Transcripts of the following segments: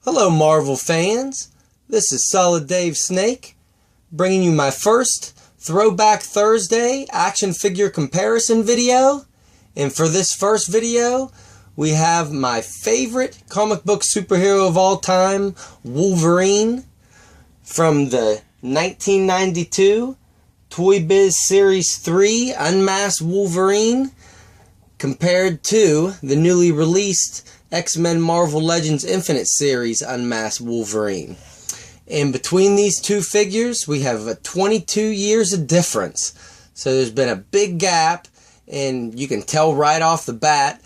Hello Marvel fans, this is Solid Dave Snake, bringing you my first Throwback Thursday action figure comparison video. And for this first video, we have my favorite comic book superhero of all time, Wolverine, from the 1992 toybiz Series 3 Unmasked Wolverine, compared to the newly released X-Men Marvel Legends Infinite Series Unmasked Wolverine. And between these two figures, we have 22 years of difference. So there's been a big gap, and you can tell right off the bat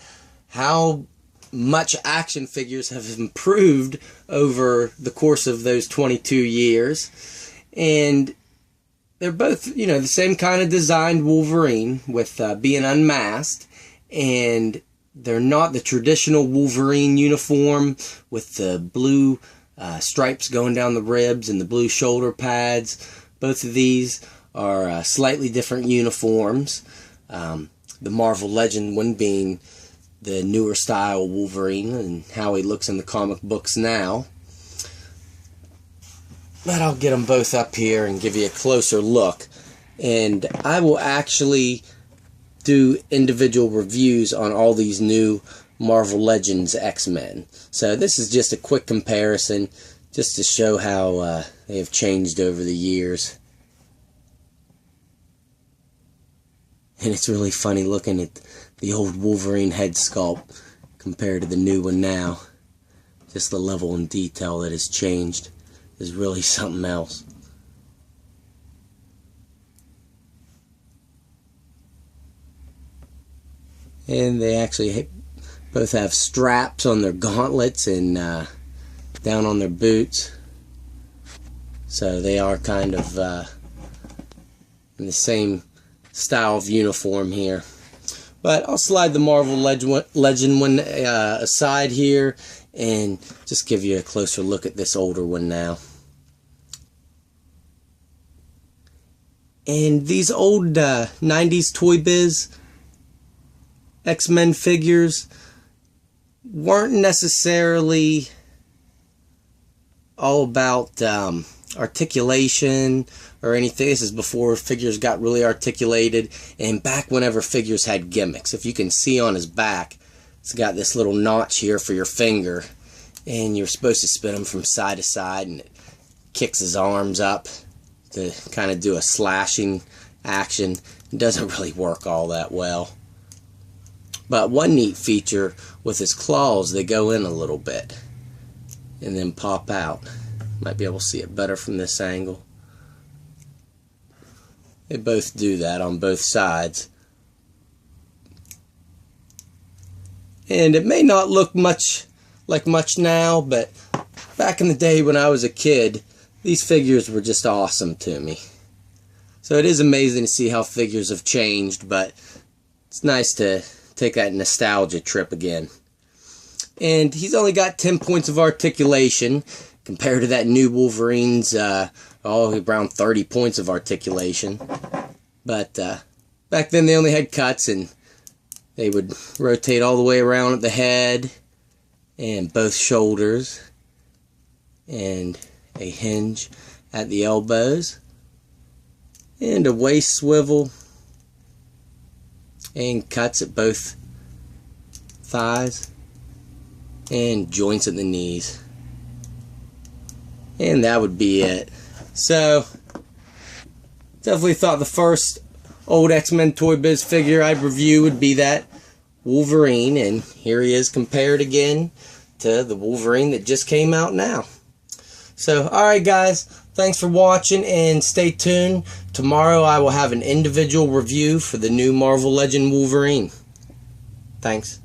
how much action figures have improved over the course of those 22 years. And they're both, the same kind of designed Wolverine with being unmasked, and they're not the traditional Wolverine uniform with the blue stripes going down the ribs and the blue shoulder pads. Both of these are slightly different uniforms. The Marvel Legend one being the newer style Wolverine and how he looks in the comic books now. But I'll get them both up here and give you a closer look. And I will actually do individual reviews on all these new Marvel Legends X-Men. So this is just a quick comparison, just to show how they have changed over the years. And it's really funny looking at the old Wolverine head sculpt compared to the new one now. Just the level and detail that has changed is really something else. And they actually both have straps on their gauntlets and down on their boots. So they are kind of in the same style of uniform here. But I'll slide the Marvel Legend one aside here and just give you a closer look at this older one now. And these old 90's toybiz X-Men figures weren't necessarily all about articulation or anything. This is before figures got really articulated, and back whenever figures had gimmicks. If you can see on his back, it's got this little notch here for your finger, and you're supposed to spin him from side to side, and it kicks his arms up to kind of do a slashing action. It doesn't really work all that well. But one neat feature with his claws, they go in a little bit and then pop out. Might be able to see it better from this angle. They both do that on both sides. And it may not look much now, but back in the day when I was a kid, these figures were just awesome to me. So it is amazing to see how figures have changed, but it's nice to take that nostalgia trip again. And he's only got 10 points of articulation compared to that new Wolverine's around 30 points of articulation. But back then they only had cuts, and they would rotate all the way around at the head and both shoulders, and a hinge at the elbows, and a waist swivel, and cuts at both thighs and joints at the knees. And that would be it. So definitely thought the first old X-Men toybiz figure I'd review would be that Wolverine, and here he is compared again to the Wolverine that just came out now. So alright guys, thanks for watching, and stay tuned. Tomorrow I will have an individual review for the new Marvel Legend Wolverine. Thanks.